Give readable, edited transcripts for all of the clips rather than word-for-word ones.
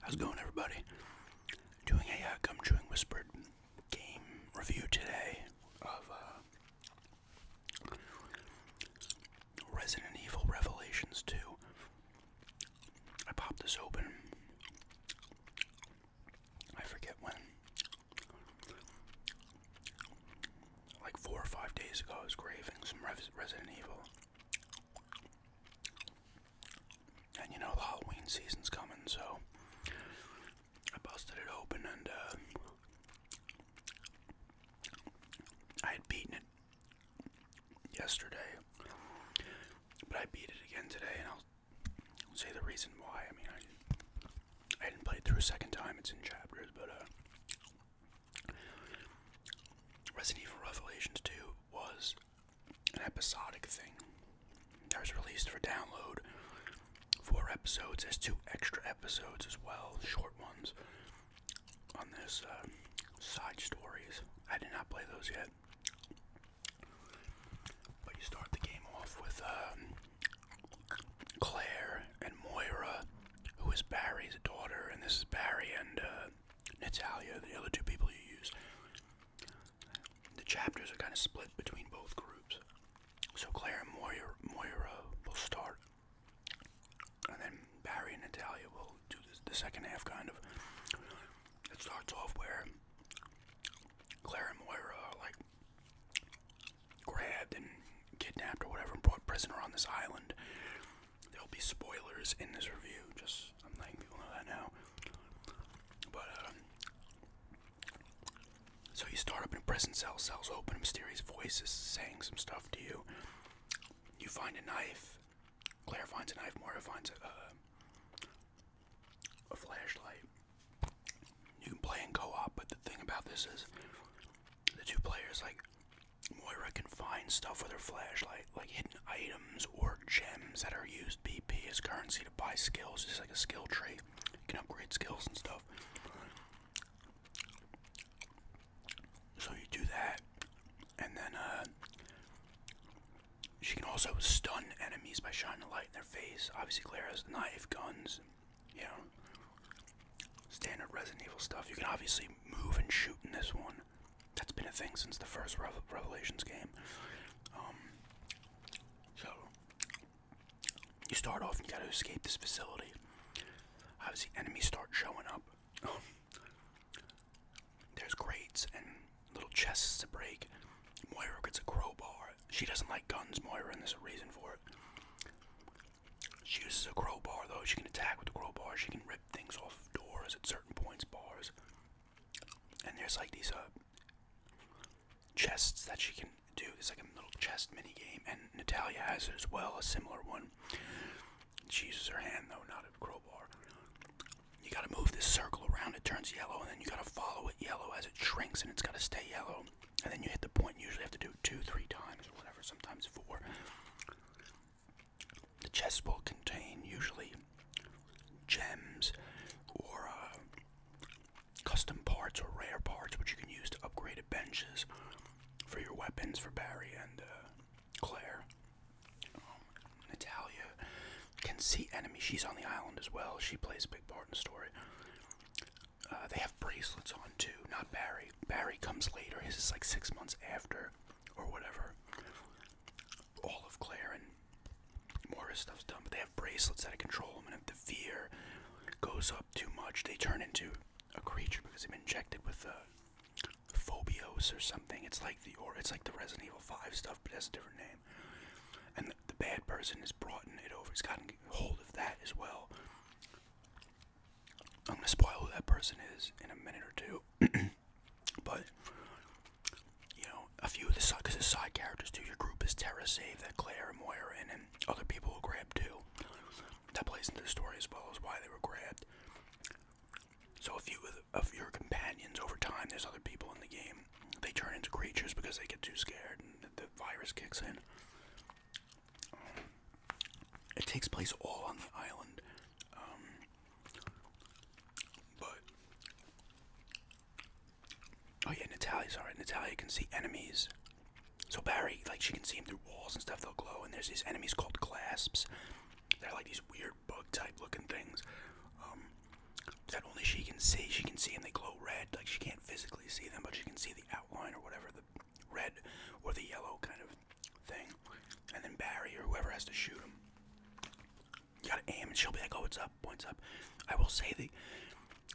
How's it going, everybody? Doing a Gum Chewing Whispered game review today of Resident Evil Revelations 2. I popped this open. I forget when. Like 4 or 5 days ago, I was craving some Resident Evil. And you know, the Halloween season's coming, so I busted it open and I had beaten it yesterday, but I beat it again today, and I'll say the reason why. I mean, I didn't play it through a second time, it's in chapters, but Resident Evil Revelations 2 was an episodic thing. That was released for download. 4 episodes. There's 2 extra episodes as well, short ones, on this side stories. I did not play those yet. But you start the game off with Claire and Moira, who is Barry's daughter, and this is Barry and Natalia, the other 2 people you use. The chapters are kind of split between both groups. So Claire and Moira will start, and then Barry and Natalia will do the second half, kind of. It starts off where Claire and Moira are like grabbed and kidnapped or whatever and brought prisoner on this island. There'll be spoilers in this review, just I'm letting people know that now. But so you start up in a prison cell, cells open, a mysterious voice is saying some stuff to you. You find a knife. Claire finds a knife, Moira finds a flashlight. You can play in co-op, but the thing about this is the 2 players, like, Moira can find stuff with her flashlight, like hidden items or gems that are used BP as currency to buy skills. It's like a skill tree. You can upgrade skills and stuff. So you do that, and then she can also stun enemies by shining a light in their face. Obviously, Claire has the knife, guns, you know, standard Resident Evil stuff. You can obviously move and shoot in this one. That's been a thing since the first Revelations game. So, you start off and you gotta escape this facility. Obviously, enemies start showing up. There's crates and little chests to break. Moira gets a crowbar. She doesn't like guns, Moira, and there's a reason for it. She uses a crowbar, though. She can attack with the crowbar. She can rip things off of doors at certain points, bars. And there's like these chests that she can do. It's like a little chest mini game, and Natalia has it as well, a similar one. She uses her hand, though, not a crowbar. You gotta move this circle around, it turns yellow, and then you gotta follow it yellow as it shrinks, and it's gotta stay yellow. And then you hit the point. You usually have to do it 2-3 times or whatever, sometimes 4. The chests will contain usually gems or custom parts or rare parts, which you can use to upgrade benches for your weapons for Barry and Claire. Natalia can see enemies. She's on the island as well. She plays a big part in the story. They have bracelets on too, not Barry. Barry comes later. His is like 6 months after, or whatever. All of Claire and Moira's stuff's done, but they have bracelets that control them, and if the fear goes up too much, they turn into a creature because they've been injected with phobios or something. It's like the Resident Evil 5 stuff, but it has a different name. And the bad person is brought it over. He's gotten hold of that as well. I'm gonna spoil who that person is in a minute or 2, but you know, a few of the side characters too. Your group is Terra Save, that Claire and Moira in, and other people will grab too. That plays into the story as well as why they were grabbed. So a few of your companions over time, there's other people in the game. They turn into creatures because they get too scared and the virus kicks in. It takes place all on the island. But oh yeah, Natalia can see enemies. So Barry, like, she can see them through walls and stuff, they'll glow, and there's these enemies called clasps. They're like these weird bug type looking things. that only she can see. She can see and they glow red. Like, she can't physically see them, but she can see the outline or whatever, the red or the yellow kind of thing. And then Barry or whoever has to shoot him. You gotta aim and she'll be like, oh, it's up, points up. I will say that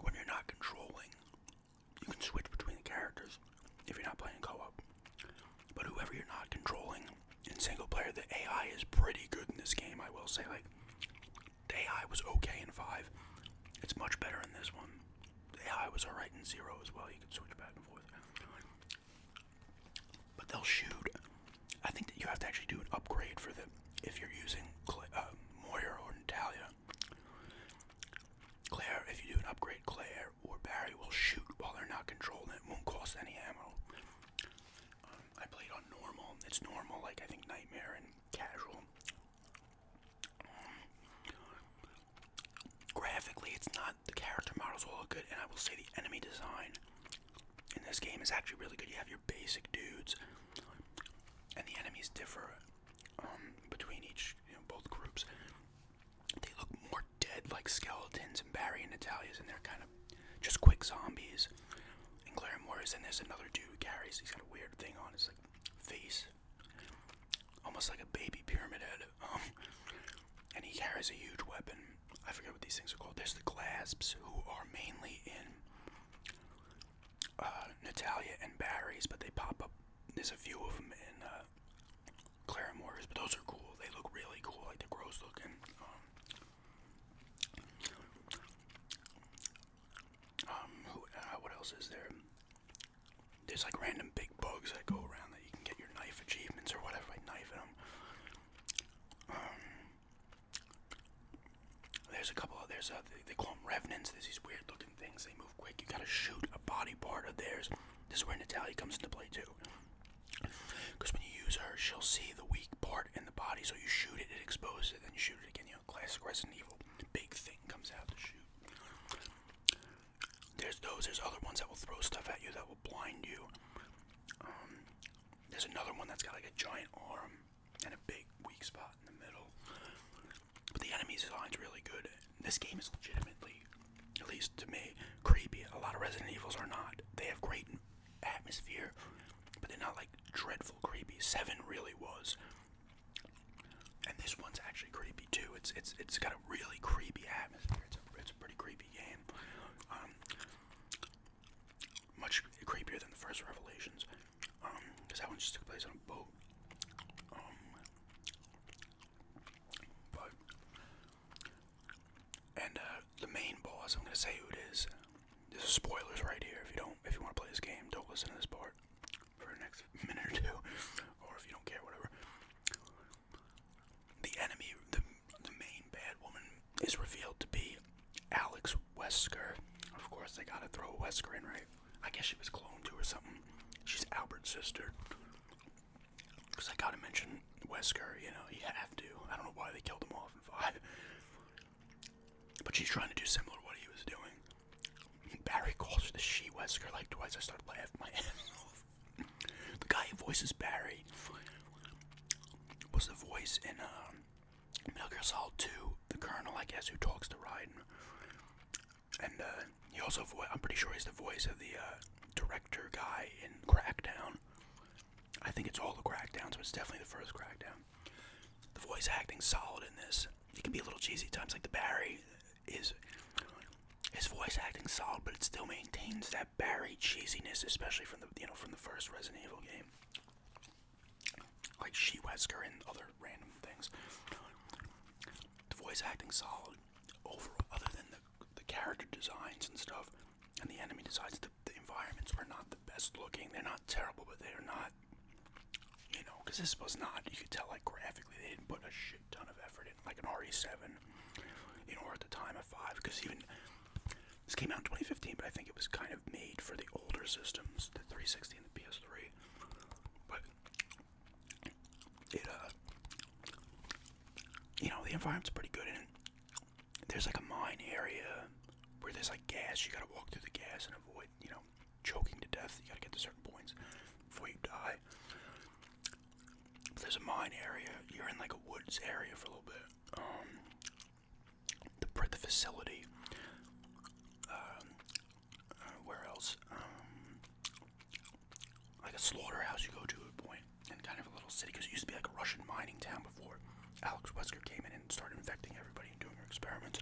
when you're not controlling, you can switch between the characters if you're not playing co-op. But whoever you're not controlling in single player, the AI is pretty good in this game, I will say. Like, the AI was okay in 5. It's much better in this one. The AI was alright in 0 as well. You can switch back and forth. But they'll shoot. I think that you have to actually do an upgrade for the, if you're using Moira or Natalia. Claire, if you do an upgrade, Claire or Barry will shoot while they're not controlled and it won't cost any ammo. I played on normal. It's normal, like I think Nightmare and casual. Graphically, it's not, the character models all look good, and I will say the enemy design in this game is actually really good. You have your basic dudes, and the enemies differ between each, both groups. They look more dead, like skeletons, and Barry and Natalia's, and they're kind of just quick zombies. And Claire Moira's, and there's another dude who carries, he's got a weird thing on his like face, almost like a baby pyramid head, and he carries a huge weapon. I forget what these things are called. There's the Glasps, who are mainly in Natalia and Barry's, but they pop up. There's a few of them in Claire and Moira's, but those are cool. They look really cool, like they're gross looking. What else is there? There's like random big bugs that go around that you can get your knife achievements or whatever by knifing them. There's a couple of, they call them revenants. There's these weird looking things. They move quick. You gotta shoot a body part of theirs. This is where Natalia comes into play too. Because when you use her, she'll see the weak part in the body, so you shoot it, it exposes it, then you shoot it again. Classic Resident Evil. Big thing comes out to shoot. There's those. There's other ones that will throw stuff at you that will blind you. There's another one that's got like a giant arm and a big weak spot in the middle. But the enemy design's really good. This game is legitimately, at least to me, creepy. A lot of Resident Evils are not. They have great atmosphere, but they're not like dreadful creepy. 7 really was. And this one's actually creepy too. It's got a really creepy atmosphere. It's a pretty creepy game. Much creepier than the first Revelations. Because that one just took place on a boat. The main boss, I'm gonna say who it is. There's spoilers right here. If you want to play this game, don't listen to this part for the next minute or two, or if you don't care, whatever. The enemy, the main bad woman, is revealed to be Alex Wesker. Of course, they gotta throw Wesker in, right? I guess she was cloned to or something. She's Albert's sister. Because I gotta mention Wesker, you have to. I don't know why they killed him off in 5. But she's trying to do similar to what he was doing. Barry calls her the she-Wesker like twice. I started laughing my ass off. The guy who voices Barry was the voice in Metal Gear Solid 2, the Colonel, I guess, who talks to Raiden. And he also, I'm pretty sure he's the voice of the director guy in Crackdown. I think it's all the Crackdowns, but it's definitely the first Crackdown. The voice acting's solid in this. It can be a little cheesy at times, like the Barry is, his voice acting solid, but it still maintains that Barry cheesiness, especially from the from the first Resident Evil game, like she-Wesker and other random things. The voice acting solid overall, other than the character designs and stuff, and the enemy designs. The environments are not the best looking. They're not terrible, but they're not, because this was not. You could tell, like, graphically, they didn't put a shit ton of effort in, like an RE7. Or at the time of 5, because even this came out in 2015, but I think it was kind of made for the older systems, the 360 and the PS3. But it, the environment's pretty good, and there's like a mine area where there's like gas. You gotta walk through the gas and avoid, choking to death. You gotta get to certain points before you die. But there's a mine area. You're in like a woods area for a little bit. The facility, else? Like a slaughterhouse you go to at a point, and kind of a little city, because it used to be like a Russian mining town before Alex Wesker came in and started infecting everybody and doing her experiments.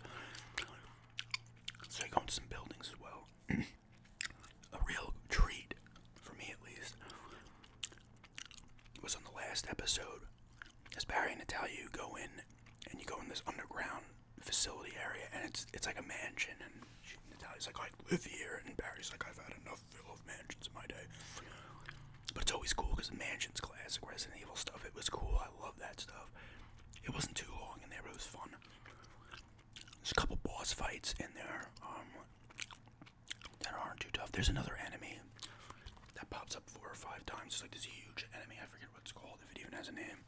So you go into some buildings as well. A real treat, for me at least, was on the last episode. As Barry and Natalia, you go in, and you go in this underground facility area, and it's like a mansion, and Natalia's like, I live here, and Barry's like, I've had enough of mansions in my day. But it's always cool, because the mansion's classic Resident Evil stuff. It was cool, I love that stuff. It wasn't too long in there, but it was fun. There's a couple boss fights in there that aren't too tough. There's another enemy that pops up 4 or 5 times. It's like this huge enemy, I forget what it's called, if it even has a name.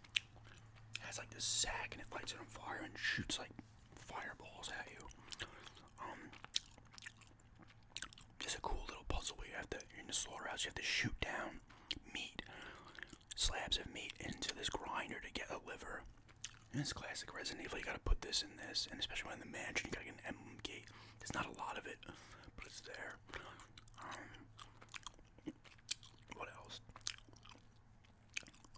It has like this sack, and it lights it on fire and shoots like fireballs at you. There's a cool little puzzle where you're in the slaughterhouse, you have to shoot down slabs of meat into this grinder to get a liver. And it's classic Resident Evil, you gotta put this in this, and especially when in the mansion, you gotta get an emblem key. There's not a lot of it, but it's there. What else?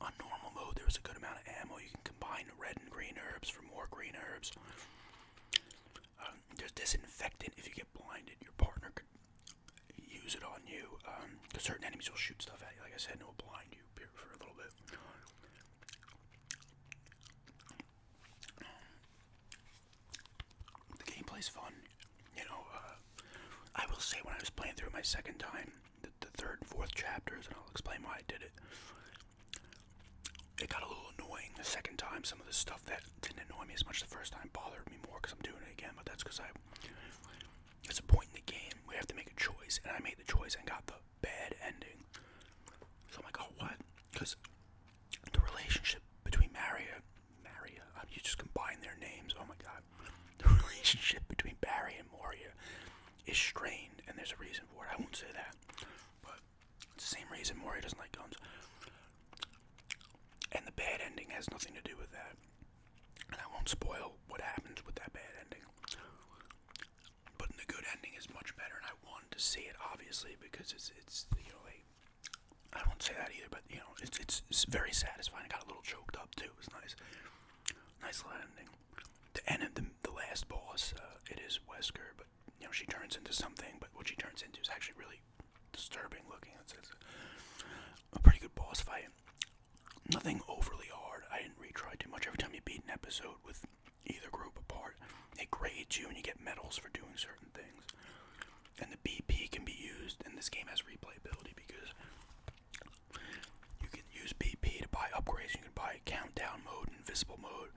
On normal mode, there was a good amount of ammo. You can combine red and green herbs for more green herbs. There's disinfectant if you get blinded. Your partner could use it on you, because certain enemies will shoot stuff at you, like I said, and it will blind you for a little bit. The gameplay's fun, you know. I will say, when I was playing through my second time, the 3rd and 4th chapters, and I'll explain why I did it, it got a little annoying the second time. Some of the stuff that didn't annoy me as much the first time bothered me more, because I'm doing it again, but that's because it's a point in the game where you have to make a choice, and I made the choice and got the bad ending. So I'm like, oh, what? Because the relationship between you just combine their names, oh my god. The relationship between Barry and Moria is strained, and there's a reason for it. I won't say that, but it's the same reason Moria doesn't like guns. And the bad ending has nothing to do with that. And I won't spoil what happens with that bad ending. But the good ending is much better, and I wanted to see it, obviously, because it's you know, I won't say that either, but, you know, it's very satisfying. I got a little choked up, too. It was nice. Nice little ending. The end of the last boss, it is Wesker, but, you know, she turns into something, but what she turns into is actually really disturbing looking. It's a pretty good boss fight. Nothing overly hard. I didn't retry too much. Every time you beat an episode with either group apart, it grades you and you get medals for doing certain things. And the BP can be used, and this game has replayability because you can use BP to buy upgrades. You can buy countdown mode and invisible mode.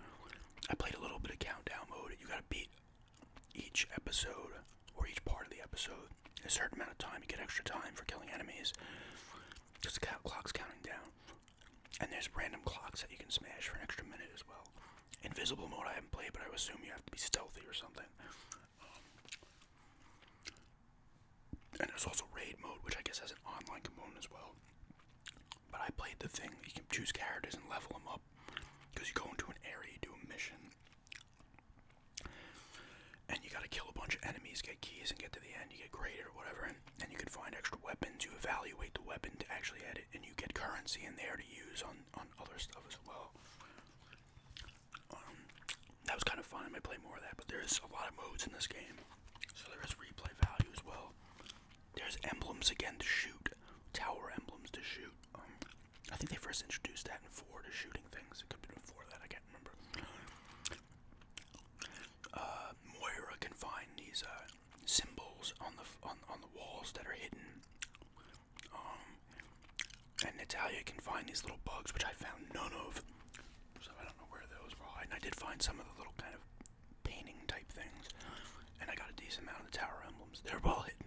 I played a little bit of countdown mode. You gotta beat each episode, or each part of the episode, a certain amount of time. You get extra time for killing enemies, because the clock's counting down. And there's random clocks that you can smash for an extra minute as well. Invisible mode I haven't played, but I assume you have to be stealthy or something. And there's also raid mode, which I guess has an online component as well. But I played the thing, you can choose characters and level them up, because you go into an area, you do a mission, and you gotta kill a bunch of enemies, get keys, and get to the end, you get graded or whatever, and you can find extra weapons, you evaluate the weapon to actually edit, and you get currency in there to use on other stuff as well. That was kind of fun. I might play more of that, but there's a lot of modes in this game, so there is replay value as well. There's emblems again to shoot, tower emblems to shoot. I think they first introduced that in 4 to shooting things. It could be before that, I can't remember. Moira can find these symbols on the walls that are hidden. And Natalia can find these little bugs, which I found none of. So I don't know where those were hiding. I did find some of the little kind of painting type things, and I got a decent amount of the tower emblems. They're well hidden.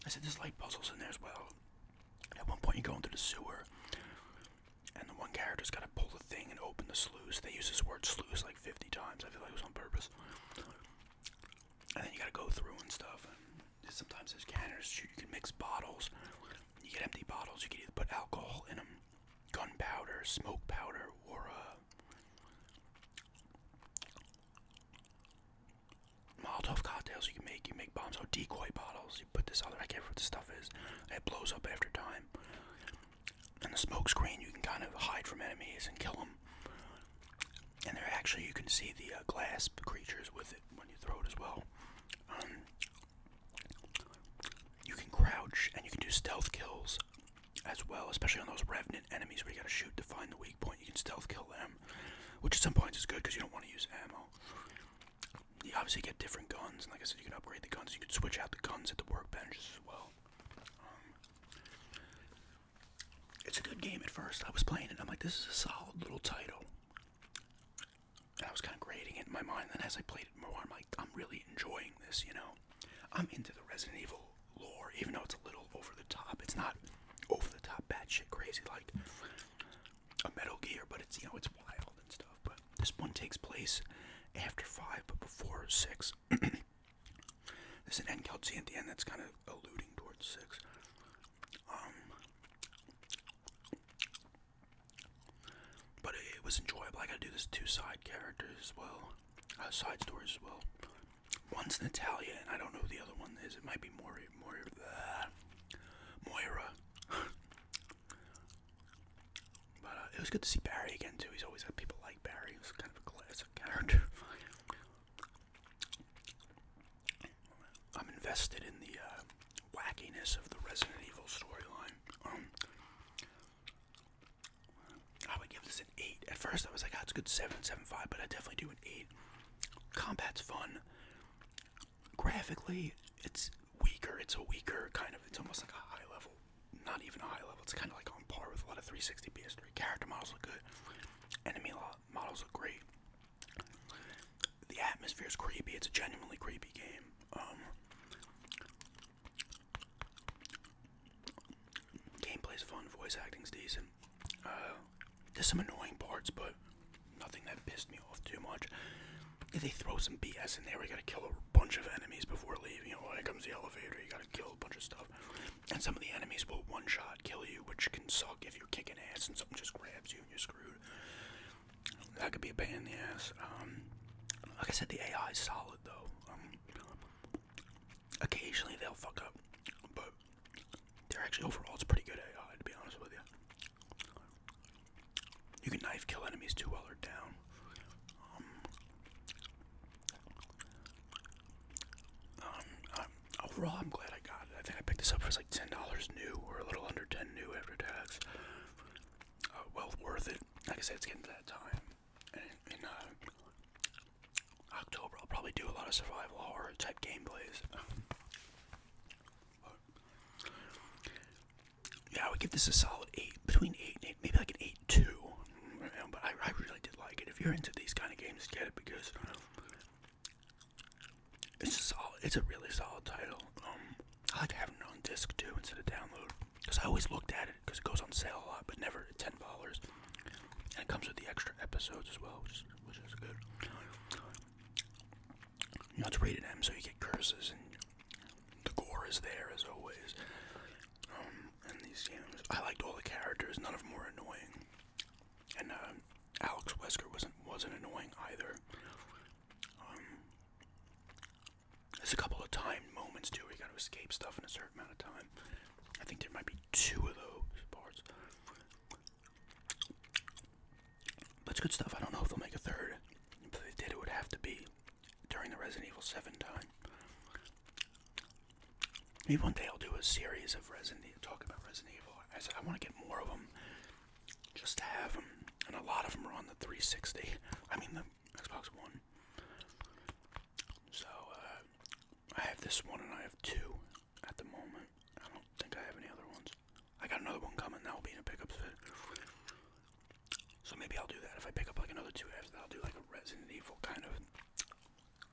I said there's light puzzles in there as well. At one point you go into the sewer, and the one character's got to pull the thing and open the sluice. They use this word sluice like 50 times. I feel like it was on purpose. And then you got to go through and stuff. And sometimes there's cannons. You can mix bottles. You get empty bottles. You can either put alcohol in them, gunpowder, smoke powder, or Molotov cocktail. cocktails you can make. You make bombs out decoy bottles. You put this other, I can't remember what the stuff is. It blows up after time. And the smoke screen, you can kind of hide from enemies and kill them. And there actually, you can see the glass creatures with it when you throw it as well. You can crouch and you can do stealth kills as well, especially on those revenant enemies where you gotta shoot to find the weak point. You can stealth kill them, which at some points is good because you don't want to use ammo. You obviously get different guns, and like I said, you can upgrade the guns. You can switch out the guns at the workbenches as well. It's a good game at first. I was playing it, I'm like, this is a solid little title. And I was kind of grading it in my mind, and as I played it more, I'm like, I'm really enjoying this, you know? I'm into the Resident Evil lore, even though it's a little over the top. It's not over the top, batshit crazy like a Metal Gear, but it's, you know, it's wild and stuff. But this one takes place after 5, but before 6. There's an end cutscene at the end that's kind of alluding towards 6. But it was enjoyable. I gotta do this 2 side characters as well, side stories as well. One's Natalia, and I don't know who the other one is. It might be Moira. But it was good to see Barry again too. He's always had people like Barry. He's kind of a classic character. I'm invested in the wackiness of the Resident Evil storyline. I would give this an 8. At first I was like, oh, it's a good 7.75, but I definitely do an 8. Combat's fun. Graphically, it's weaker. It's a weaker kind of, it's almost like a high level. Not even a high level. It's kind of like on par with a lot of 360 PS3. Character models look good. Enemy models look great. The atmosphere is creepy. It's a genuinely creepy game. Gameplay's fun. Voice acting's decent. There's some annoying parts, but nothing that pissed me off too much. They throw some BS in there. We gotta kill a bunch of enemies before leaving. You know, here comes the elevator. You gotta kill a bunch of stuff. And some of the enemies will one-shot kill you, which can suck if you're kicking ass and something just grabs you and you're screwed. That could be a pain in the ass. Like I said, the AI is solid though. Occasionally they'll fuck up, but they're actually overall it's pretty good AI, to be honest with you. You can knife kill enemies too while they're down. Overall, I'm glad I got it. I think I picked this up for like $10 new, or a little under 10 new after tax. Well worth it. Like I said, it's getting to that time. And in October, I'll probably do a lot of survival horror type gameplays. Yeah, I would give this a solid 8, between 8 and 8, maybe like an 8.2. You know, but I really did like it. If you're into these kind of games, get it, because it's a solid. It's a really solid title. I like having it on disc too instead of download, because I always looked at it because it goes on sale a lot, but never at $10. And it comes with the extra episodes as well, which is good. You know, it's rated M, so you get curses and the gore is there as always. And these games, I liked all the characters. None of them were annoying, and Alex Wesker wasn't annoying either. There's a couple of timed moments too where you gotta escape stuff in a certain amount of time. I think there might be 2 of those parts. That's good stuff. I don't know if they'll make a 3rd. If they did, it would have to be during the Resident Evil 7 time. Maybe one day I'll do a series of talk about Resident Evil. I want to get more of them, just to have them. And a lot of them are on the 360. I mean the Xbox One. So, I have this one and I have 2 at the moment. I don't think I have any other ones. I got another one coming, that will be in a pickup set. So maybe I'll do that. If I pick up like another 2 after that, I'll do like a Resident Evil kind of,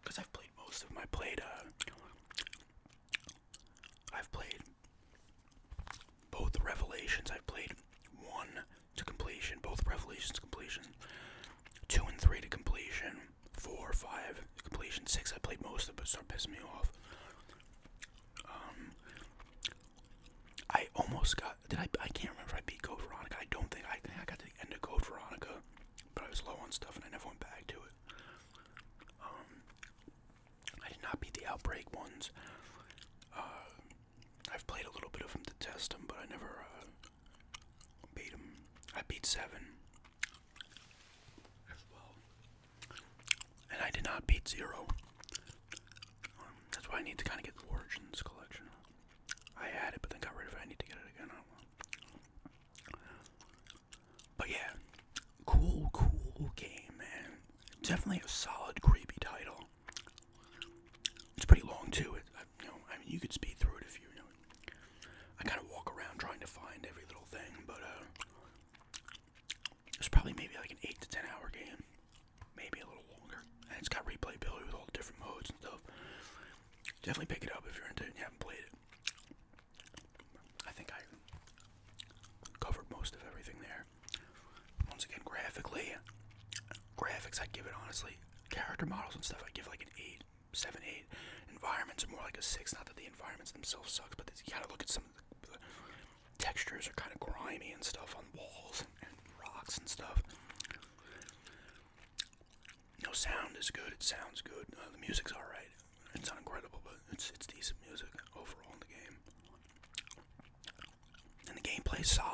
because I've played most of them. I've played both Revelations. I've played 1 to completion, both Revelations completion, 2 and 3 to completion, 4, 5 to completion, 6 I played most of it, but it started pissing me off. I almost got, I can't remember if I beat Code Veronica. I think I got to the end of Code Veronica, but I was low on stuff and I never went back to it. I did not not beat the Outbreak ones. I've played a little bit of them to test them, but I never beat them. I beat 7 as well, and I did not beat 0. That's why I need to kind of get the Origins collection. I had it, but then got rid of it. I need to get it again. But yeah, cool game, man. Definitely a solid, creepy title. It's pretty long too. I mean, you could speed through it if you know. I kind of walk around trying to find every little thing, but it's probably maybe like an 8 to 10 hour game, maybe a little longer. And it's got replayability with all the different modes and stuff. Definitely pick it up if you're into it and you haven't played it. I think I covered most of everything there. Once again, graphics I'd give it honestly. Character models and stuff I'd give like an 8, 7, 8. Environments are more like a 6. Not that the environments themselves suck, but you gotta look at some of the textures are kind of grimy and stuff on walls and rocks and stuff. No, sound is good. It sounds good. The music's alright. It's not incredible, but it's decent music overall in the game. And the gameplay's solid.